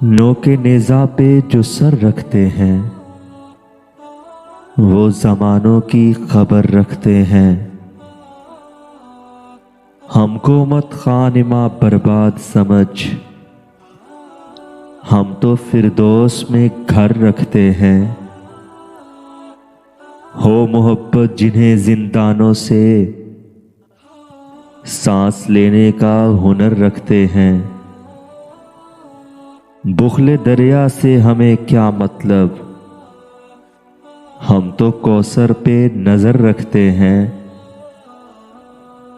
No के Neza पे जो सर रखते हैं वो ज़मानों की खबर रखते हैं। हमको मत खानिमा बर्बाद समझ, हम तो फिरदौस में घर रखते हैं। हो मोहब्बत जिन्हें जिंदानों से सांस लेने का हुनर रखते हैं। बुखले दरिया से हमें क्या मतलब, हम तो कौसर पे नजर रखते हैं।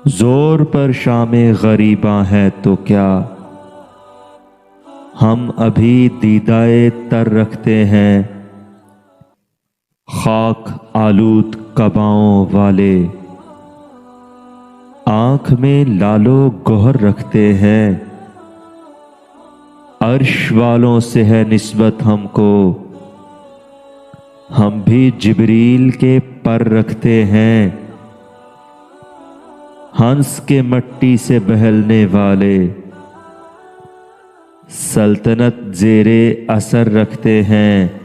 जोर पर शामे गरीबा है तो क्या, हम अभी दीदाए तर रखते हैं। खाक आलूद कबाओं वाले आंख में लालो गोहर रखते हैं। अर्श वालों से है निस्बत हमको, हम भी जिब्रील के पर रखते हैं। हंस के मट्टी से बहलने वाले सल्तनत जेरे असर रखते हैं।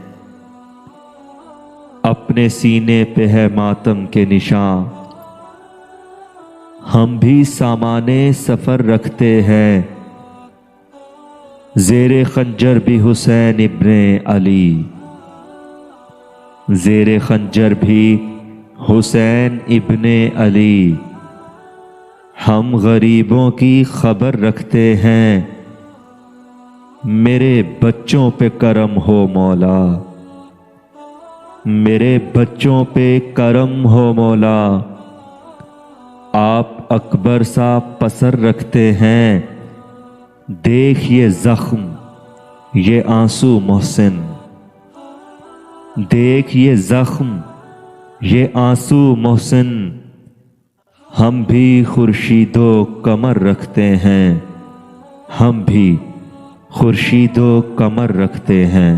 अपने सीने पे है मातम के निशान, हम भी सामाने सफर रखते हैं। ज़ेरे खंजर भी हुसैन इब्ने अली, ज़ेरे खंजर भी हुसैन इब्ने अली। हम गरीबों की खबर रखते हैं। मेरे बच्चों पे करम हो मौला, मेरे बच्चों पे करम हो मौला। आप अकबर सा पसर रखते हैं। देख ये जख्म ये आंसू मोहसिन, देख ये जख्म ये आंसू मोहसिन। हम भी खुर्शीदो कमर रखते हैं, हम भी खुर्शीदो कमर रखते हैं।